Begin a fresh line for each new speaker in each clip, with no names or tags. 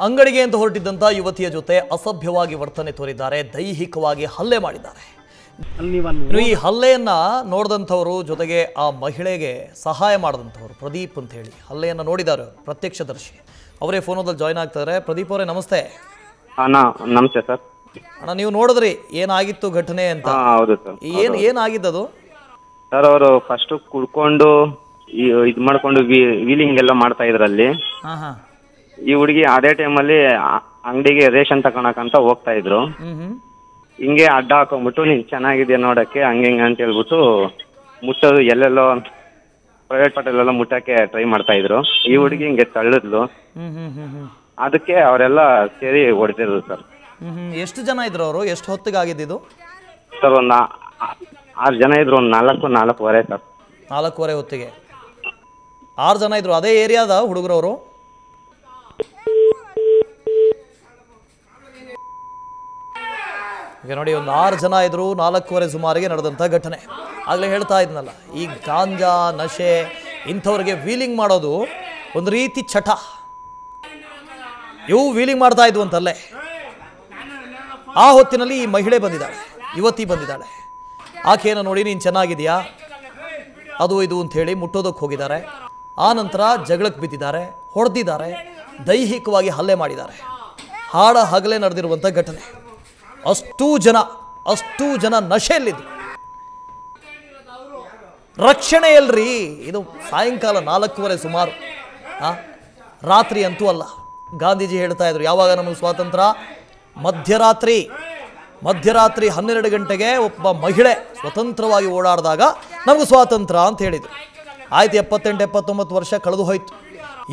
ಅಂಗಡಿಗೆ ಅಂತ ಹೊರಟಿದ್ದಂಥ ಯುವತಿಯ ಜೊತೆ ಅಸಭ್ಯವಾಗಿ ವರ್ತನೆ ತೋರಿದ್ದಾರೆ, ದೈಹಿಕವಾಗಿ ಹಲ್ಲೆ ಮಾಡಿದ್ದಾರೆ. ಈ ಹಲ್ಲೆಯನ್ನ ನೋಡಿದಂಥವರು, ಜೊತೆಗೆ ಆ ಮಹಿಳೆಗೆ ಸಹಾಯ ಮಾಡಿದಂಥವ್ರು ಪ್ರದೀಪ್ ಅಂತ ಹೇಳಿ ಹಲ್ಲೆಯನ್ನು ನೋಡಿದ್ದಾರೆ, ಪ್ರತ್ಯಕ್ಷದರ್ಶಿ ಅವರೇ ಫೋನಲ್ಲಿ ಜಾಯ್ನ್ ಆಗ್ತಾರೆ. ಪ್ರದೀಪ್ ಅವರೇ ನಮಸ್ತೆ.
ನಮಸ್ತೆ ಸರ್.
ಅಣ್ಣ, ನೀವು ನೋಡಿದ್ರಿ ಏನಾಗಿತ್ತು ಘಟನೆ ಅಂತ?
ಹೌದು ಸರ್.
ಏನಾಗಿದ್ದದು
ಸರ್? ಅವರು ಫಸ್ಟ್ ಕುಡ್ಕೊಂಡು ಇದು ಮಾಡ್ಕೊಂಡು ವೀಲಿಂಗ್ ಎಲ್ಲ ಮಾಡ್ತಾ ಇದ್ರಲ್ಲಿ. ಈ ಹುಡುಗಿ ಅದೇ ಟೈಮಲ್ಲಿ ಅಂಗಡಿಗೆ ರೇಷನ್ ತಗೊಳಕಂತ ಹೋಗ್ತಾ ಇದ್ರು. ಹಿಂಗೆ ಅಡ್ಡ ಹಾಕೊಂಡ್ಬಿಟ್ಟು ನೀನ್ ಚೆನ್ನಾಗಿದೆ ನೋಡಕ್ಕೆ ಹಂಗೆ ಹಿಂಗೆ ಅಂತ ಹೇಳ್ಬಿಟ್ಟು ಮುಟ್ಟೋದು, ಎಲ್ಲೆಲ್ಲೋ ಪ್ರೈವೇಟ್ ಪಾರ್ಟಲ್ಲೆಲ್ಲ ಮುಟ್ಟಕ್ಕೆ ಟ್ರೈ ಮಾಡ್ತಾ ಇದ್ರು. ಈ ಹುಡುಗಿ ಹಿಂಗೆ ತಳ್ಳಿದ್ಲು. ಅದಕ್ಕೆ ಅವರೆಲ್ಲ ಸೇರಿ ಹೊಡೆದಿರೋದು ಸರ್.
ಎಷ್ಟು ಜನ ಇದ್ರು ಅವರು? ಎಷ್ಟು ಹೊತ್ತಿಗೆ ಆಗಿದ್ದು
ಸರ್? ಒಂದು 6 ಜನ ಇದ್ರು. ಒಂದು 4-4:15 ಸರ್.
4:15 ಹೊತ್ತಿಗೆ 6 ಜನ ಇದ್ರು. ಅದೇ ಏರಿಯಾದ ಹುಡುಗರವರು? ಈಗ ನೋಡಿ, ಒಂದು 6 ಜನ ಇದ್ರು. 4:15 ಸುಮಾರಿಗೆ ನಡೆದಂಥ ಘಟನೆ. ಆಗಲೇ ಹೇಳ್ತಾ ಇದ್ನಲ್ಲ, ಈ ಗಾಂಜಾ ನಶೆ ಇಂಥವ್ರಿಗೆ ವೀಲಿಂಗ್ ಮಾಡೋದು ಒಂದು ರೀತಿ ಚಟ. ಇವು ವೀಲಿಂಗ್ ಮಾಡ್ತಾ ಇದ್ವು ಅಂತಲ್ಲೇ. ಆ ಹೊತ್ತಿನಲ್ಲಿ ಈ ಮಹಿಳೆ ಬಂದಿದ್ದಾಳೆ, ಯುವತಿ ಬಂದಿದ್ದಾಳೆ. ಆಕೆಯನ್ನು ನೋಡಿ, ನೀನು ಚೆನ್ನಾಗಿದೆಯಾ ಅದು ಇದು ಅಂಥೇಳಿ ಮುಟ್ಟೋದಕ್ಕೆ ಹೋಗಿದ್ದಾರೆ. ಆ ನಂತರ ಜಗಳಕ್ಕೆ ಬಿದ್ದಿದ್ದಾರೆ, ಹೊಡೆದಿದ್ದಾರೆ, ದೈಹಿಕವಾಗಿ ಹಲ್ಲೆ ಮಾಡಿದ್ದಾರೆ. ಹಾಡ ಹಗಲೇ ನಡೆದಿರುವಂಥ ಘಟನೆ. ಅಷ್ಟೂ ಜನ ನಶೆಯಲ್ಲಿದ್ದು. ರಕ್ಷಣೆ ಎಲ್ರಿ? ಇದು ಸಾಯಂಕಾಲ 4:15 ಸುಮಾರು, ರಾತ್ರಿ ಅಂತೂ ಅಲ್ಲ. ಗಾಂಧೀಜಿ ಹೇಳ್ತಾ ಇದ್ರು, ಯಾವಾಗ ನಮಗೆ ಸ್ವಾತಂತ್ರ್ಯ? ಮಧ್ಯರಾತ್ರಿ 12 ಗಂಟೆಗೆ ಒಬ್ಬ ಮಹಿಳೆ ಸ್ವತಂತ್ರವಾಗಿ ಓಡಾಡಿದಾಗ ನಮಗೆ ಸ್ವಾತಂತ್ರ್ಯ ಅಂತ ಹೇಳಿದರು. ಆಯ್ತು, 78-79 ವರ್ಷ ಕಳೆದು ಹೋಯ್ತು.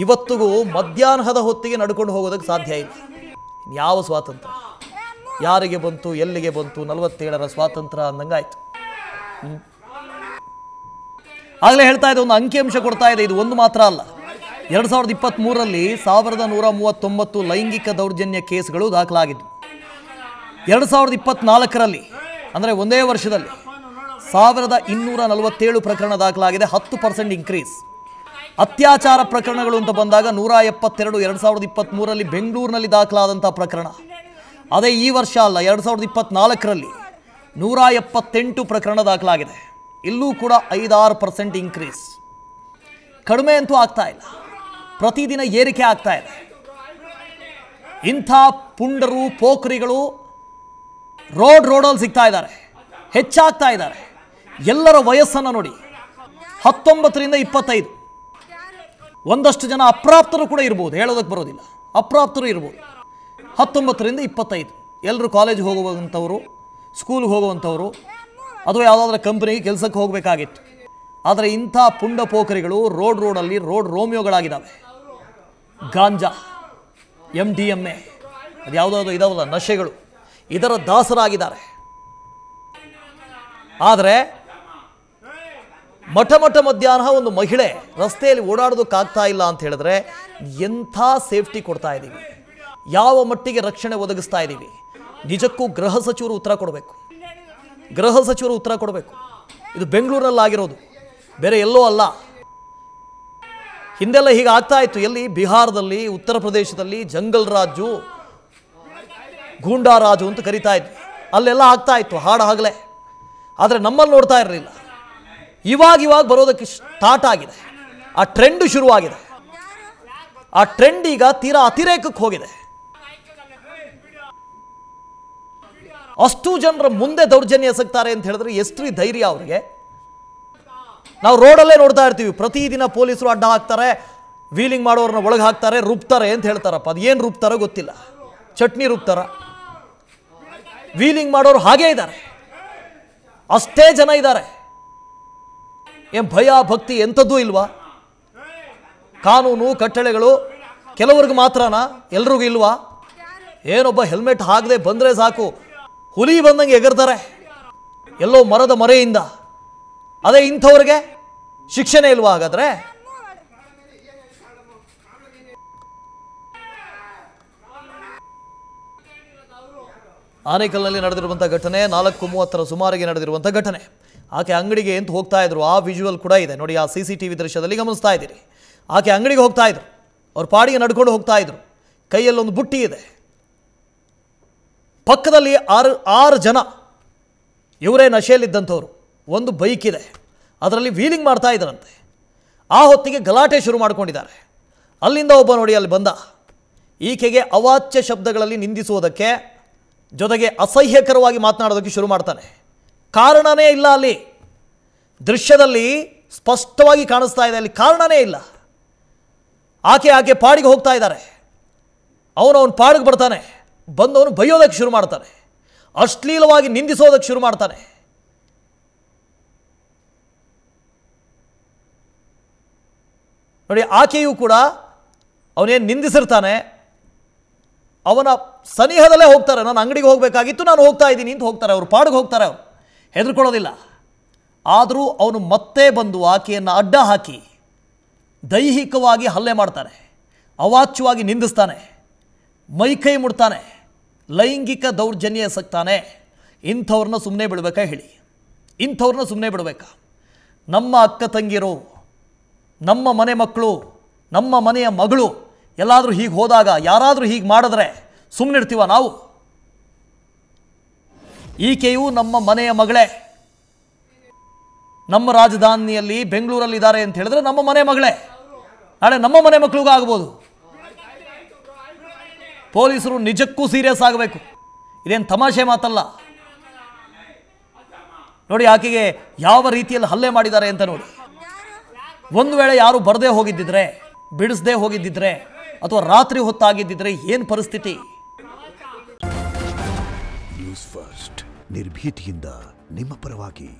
ಇವತ್ತಿಗೂ ಮಧ್ಯಾಹ್ನದ ಹೊತ್ತಿಗೆ ನಡ್ಕೊಂಡು ಹೋಗೋದಕ್ಕೆ ಸಾಧ್ಯ ಇಲ್ಲ. ಯಾವ ಸ್ವಾತಂತ್ರ್ಯ? ಯಾರಿಗೆ ಬಂತು, ಎಲ್ಲಿಗೆ ಬಂತು? 47ರ ಸ್ವಾತಂತ್ರ್ಯ ಅಂದಂಗಾಯ್ತು. ಆಗಲೇ ಹೇಳ್ತಾ ಇದೆ, ಒಂದು ಅಂಕಿಅಂಶ ಕೊಡ್ತಾ ಇದೆ. ಇದು ಒಂದು ಮಾತ್ರ ಅಲ್ಲ. 2023ರಲ್ಲಿ 1139 ಲೈಂಗಿಕ ದೌರ್ಜನ್ಯ ಕೇಸ್ಗಳು ದಾಖಲಾಗಿದ್ದು. 2024ರಲ್ಲಿ ಅಂದರೆ ಒಂದೇ ವರ್ಷದಲ್ಲಿ 1247 ಪ್ರಕರಣ ದಾಖಲಾಗಿದೆ. 10% ಇನ್ಕ್ರೀಸ್. ಅತ್ಯಾಚಾರ ಪ್ರಕರಣಗಳು ಅಂತ ಬಂದಾಗ 172 2023ರಲ್ಲಿ ಬೆಂಗಳೂರಿನಲ್ಲಿ ದಾಖಲಾದಂಥ ಪ್ರಕರಣ. ಅದೇ ಈ ವರ್ಷ ಅಲ್ಲ, 2024ರಲ್ಲಿ 178 ಪ್ರಕರಣ ದಾಖಲಾಗಿದೆ. ಇಲ್ಲೂ ಕೂಡ 5-6% ಇನ್ಕ್ರೀಸ್. ಕಡಿಮೆ ಅಂತೂ ಆಗ್ತಾ ಇಲ್ಲ, ಪ್ರತಿದಿನ ಏರಿಕೆ ಆಗ್ತಾ ಇದೆ. ಇಂಥ ಪುಂಡರು, ಪೋಖರಿಗಳು ರೋಡಲ್ಲಿ ಸಿಗ್ತಾ ಇದ್ದಾರೆ, ಹೆಚ್ಚಾಗ್ತಾ ಇದ್ದಾರೆ. ಎಲ್ಲರ ವಯಸ್ಸನ್ನು ನೋಡಿ, 19ರಿಂದ 25. ಒಂದಷ್ಟು ಜನ ಅಪ್ರಾಪ್ತರು ಕೂಡ ಇರ್ಬೋದು, ಹೇಳೋದಕ್ಕೆ ಬರೋದಿಲ್ಲ, ಅಪ್ರಾಪ್ತರು ಇರ್ಬೋದು. 19ರಿಂದ 25 ಎಲ್ಲರೂ ಕಾಲೇಜ್ ಹೋಗುವಂಥವ್ರು, ಸ್ಕೂಲ್ಗೆ ಹೋಗುವಂಥವ್ರು, ಅಥವಾ ಯಾವುದಾದ್ರೂ ಕಂಪ್ನಿಗೆ ಕೆಲಸಕ್ಕೆ ಹೋಗಬೇಕಾಗಿತ್ತು. ಆದರೆ ಇಂಥ ಪುಂಡ ಪೋಖರಿಗಳು ರೋಡಲ್ಲಿ ರೋಮಿಯೋಗಳಾಗಿದ್ದಾವೆ. ಗಾಂಜಾ, MDMA, ಅದು ಯಾವುದಾದ್ರು ಇದಾವಲ್ಲ ನಶೆಗಳು, ಇದರ ದಾಸರಾಗಿದ್ದಾರೆ. ಆದರೆ ಮಠ ಮಧ್ಯಾಹ್ನ ಒಂದು ಮಹಿಳೆ ರಸ್ತೆಯಲ್ಲಿ ಓಡಾಡೋದಕ್ಕಾಗ್ತಾ ಇಲ್ಲ ಅಂತ ಹೇಳಿದ್ರೆ ಎಂಥ ಸೇಫ್ಟಿ ಕೊಡ್ತಾ ಇದ್ದೀವಿ, ಯಾವ ಮಟ್ಟಿಗೆ ರಕ್ಷಣೆ ಒದಗಿಸ್ತಾ ಇದ್ದೀವಿ? ನಿಜಕ್ಕೂ ಗೃಹ ಸಚಿವರು ಉತ್ತರ ಕೊಡಬೇಕು. ಇದು ಬೆಂಗಳೂರಲ್ಲಾಗಿರೋದು, ಬೇರೆ ಎಲ್ಲೋ ಅಲ್ಲ. ಹಿಂದೆಲ್ಲ ಹೀಗೆ ಆಗ್ತಾ ಇತ್ತು. ಎಲ್ಲಿ? ಬಿಹಾರದಲ್ಲಿ, ಉತ್ತರ ಪ್ರದೇಶದಲ್ಲಿ ಜಂಗಲ್ ರಾಜು, ಗೂಂಡಾ ರಾಜು ಅಂತ ಕರಿತಾ ಇದ್ವಿ. ಅಲ್ಲೆಲ್ಲ ಆಗ್ತಾ ಇತ್ತು ಹಾಡ ಹಗಲೇ. ಆದರೆ ನಮ್ಮಲ್ಲಿ ನೋಡ್ತಾ ಇರಲಿಲ್ಲ. ಇವಾಗ ಬರೋದಕ್ಕೆ ಸ್ಟಾರ್ಟ್ ಆಗಿದೆ. ಆ ಟ್ರೆಂಡ್ ಶುರುವಾಗಿದೆ. ಆ ಟ್ರೆಂಡ್ ಈಗ ತೀರಾ ಅತಿರೇಕಕ್ಕೆ ಹೋಗಿದೆ. ಅಷ್ಟು ಜನರ ಮುಂದೆ ದೌರ್ಜನ್ಯ ಎಸಗ್ತಾರೆ ಅಂತ ಹೇಳಿದ್ರೆ ಎಷ್ಟು ಧೈರ್ಯ ಅವರಿಗೆ? ನಾವು ರೋಡಲ್ಲೇ ನೋಡ್ತಾ ಇರ್ತೀವಿ, ಪ್ರತಿದಿನ ಪೊಲೀಸರು ಅಡ್ಡ ಹಾಕ್ತಾರೆ, ವೀಲಿಂಗ್ ಮಾಡೋರನ್ನ ಒಳಗೆ ಹಾಕ್ತಾರೆ, ರುಬ್ತಾರೆ ಅಂತ ಹೇಳ್ತಾರಪ್ಪ. ಅದು ಏನು ರುಬ್ತಾರೋ ಗೊತ್ತಿಲ್ಲ, ಚಟ್ನಿ ರುಬ್ತಾರ. ವೀಲಿಂಗ್ ಮಾಡೋರು ಹಾಗೇ ಇದ್ದಾರೆ, ಅಷ್ಟೇ ಜನ ಇದ್ದಾರೆ. ಏನು ಭಯ ಭಕ್ತಿ ಎಂಥದ್ದೂ ಇಲ್ವಾ? ಕಾನೂನು ಕಟ್ಟಳೆಗಳು ಕೆಲವ್ರಿಗೆ ಮಾತ್ರನಾ? ಎಲ್ರಿಗೂ ಇಲ್ವಾ? ಏನೊಬ್ಬ ಹೆಲ್ಮೆಟ್ ಹಾಕದೆ ಬಂದರೆ ಸಾಕು, ಹುಲಿ ಬಂದಂಗೆ ಎಗರ್ತಾರೆ ಎಲ್ಲೋ ಮರದ ಮರೆಯಿಂದ. ಅದೇ ಇಂಥವ್ರಿಗೆ ಶಿಕ್ಷೆನೇ ಇಲ್ವಾ ಹಾಗಾದ್ರೆ? ಆನೇಕಲ್ನಲ್ಲಿ ನಡೆದಿರುವಂಥ ಘಟನೆ 4:30 ಸುಮಾರಿಗೆ ನಡೆದಿರುವಂಥ ಘಟನೆ. ಆಕೆ ಅಂಗಡಿಗೆ ಅಂತ ಹೋಗ್ತಾ ಇದ್ರು. ಆ ವಿಜುವಲ್ ಕೂಡ ಇದೆ ನೋಡಿ, ಆ CCTV ದೃಶ್ಯದಲ್ಲಿ ಗಮನಿಸ್ತಾ ಇದ್ದೀರಿ. ಆಕೆ ಅಂಗಡಿಗೆ ಹೋಗ್ತಾ ಇದ್ರು, ಅವ್ರ ಪಾಡಿಗೆ ನಡ್ಕೊಂಡು ಹೋಗ್ತಾ ಇದ್ರು. ಕೈಯಲ್ಲೊಂದು ಬುಟ್ಟಿ ಇದೆ, ಪಕ್ಕದಲ್ಲಿ ಆರು ಜನ ಇವರೇ ನಶೆಯಲ್ಲಿದ್ದಂಥವ್ರು, ಒಂದು ಬೈಕ್ ಇದೆ, ಅದರಲ್ಲಿ ವೀಲಿಂಗ್ ಮಾಡ್ತಾ ಇದ್ದರಂತೆ. ಆ ಹೊತ್ತಿಗೆ ಗಲಾಟೆ ಶುರು ಮಾಡ್ಕೊಂಡಿದ್ದಾರೆ. ಅಲ್ಲಿಂದ ಒಬ್ಬ ನೋಡಿ ಅಲ್ಲಿ ಬಂದ, ಈಕೆಗೆ ಅವಾಚ್ಯ ಶಬ್ದಗಳಲ್ಲಿ ನಿಂದಿಸುವುದಕ್ಕೆ, ಜೊತೆಗೆ ಅಸಹ್ಯಕರವಾಗಿ ಮಾತನಾಡೋದಕ್ಕೆ ಶುರು ಮಾಡ್ತಾನೆ. ಕಾರಣನೇ ಇಲ್ಲ, ಅಲ್ಲಿ ದೃಶ್ಯದಲ್ಲಿ ಸ್ಪಷ್ಟವಾಗಿ ಕಾಣಿಸ್ತಾ ಇದೆ, ಅಲ್ಲಿ ಕಾರಣನೇ ಇಲ್ಲ. ಆಕೆ ಪಾಡಿಗೆ ಹೋಗ್ತಾ ಇದ್ದಾರೆ, ಅವನು ಪಾಡಿಗೆ ಬರ್ತಾನೆ, ಬಂದವನು ಬೈಯೋದಕ್ಕೆ ಶುರು ಮಾಡ್ತಾನೆ, ಅಶ್ಲೀಲವಾಗಿ ನಿಂದಿಸೋದಕ್ಕೆ ಶುರು ಮಾಡ್ತಾನೆ. ನೋಡಿ, ಆಕೆಯೂ ಕೂಡ ಅವನೇನು ನಿಂದಿಸಿರ್ತಾನೆ, ಅವನ ಸನಿಹದಲ್ಲೇ ಹೋಗ್ತಾರೆ. ನಾನು ಅಂಗಡಿಗೆ ಹೋಗಬೇಕಾಗಿತ್ತು, ನಾನು ಹೋಗ್ತಾ ಇದ್ದೀನಿ ಅಂತ ಹೋಗ್ತಾರೆ. ಅವರು ಪಾಡಿಗೆ ಹೋಗ್ತಾರೆ, ಅವರು ಹೆದರ್ಕೊಳ್ಳೋದಿಲ್ಲ. ಆದರೂ ಅವನು ಮತ್ತೆ ಬಂದು ಆಕೆಯನ್ನು ಅಡ್ಡ ಹಾಕಿ ದೈಹಿಕವಾಗಿ ಹಲ್ಲೆ ಮಾಡ್ತಾನೆ, ಅವಾಚ್ಯವಾಗಿ ನಿಂದಿಸ್ತಾನೆ, ಮೈಕೈ ಮುಡ್ತಾನೆ, ಲೈಂಗಿಕ ದೌರ್ಜನ್ಯ ಎಸಗ್ತಾನೆ. ಇಂಥವ್ರನ್ನ ಸುಮ್ಮನೆ ಬಿಡಬೇಕಾ ಹೇಳಿ? ಇಂಥವ್ರನ್ನ ಸುಮ್ಮನೆ ಬಿಡಬೇಕಾ? ನಮ್ಮ ಅಕ್ಕ ತಂಗಿರು, ನಮ್ಮ ಮನೆ ಮಕ್ಕಳು, ನಮ್ಮ ಮನೆಯ ಮಗಳು ಎಲ್ಲಾದರೂ ಹೀಗೆ ಹೋದಾಗ, ಯಾರಾದರೂ ಹೀಗೆ ಮಾಡಿದ್ರೆ ಸುಮ್ಮನಿರ್ತೀವ ನಾವು? ಈಕೆಯು ನಮ್ಮ ಮನೆಯ ಮಗಳೇ. ನಮ್ಮ ರಾಜಧಾನಿಯಲ್ಲಿ ಬೆಂಗಳೂರಲ್ಲಿದ್ದಾರೆ ಅಂತ ಹೇಳಿದ್ರೆ ನಮ್ಮ ಮನೆ ಮಗಳೇ, ನಾಳೆ ನಮ್ಮ ಮನೆ ಮಕ್ಕಳಿಗೂ ಆಗ್ಬೋದು. ಪೊಲೀಸರು ನಿಜಕ್ಕೂ ಸೀರಿಯಸ್ ಆಗಬೇಕು, ಇದೇನು ತಮಾಷೆ ಮಾತಲ್ಲ. ನೋಡಿ ಆಕೆಗೆ ಯಾವ ರೀತಿಯಲ್ಲಿ ಹಲ್ಲೆ ಮಾಡಿದ್ದಾರೆ ಅಂತ ನೋಡಿ. ಒಂದು ವೇಳೆ ಯಾರು ಬರದೇ ಹೋಗಿದ್ದಿದ್ರೆ, ಬಿಡಿಸದೇ ಹೋಗಿದ್ದಿದ್ರೆ, ಅಥವಾ ರಾತ್ರಿ ಹೊತ್ತಾಗಿದ್ದಿದ್ರೆ ಏನು ಪರಿಸ್ಥಿತಿ?
ನ್ಯೂಸ್ ಫಸ್ಟ್, ನಿರ್ಭೀತಿಯಿಂದ ನಿಮ್ಮ ಪರವಾಗಿ.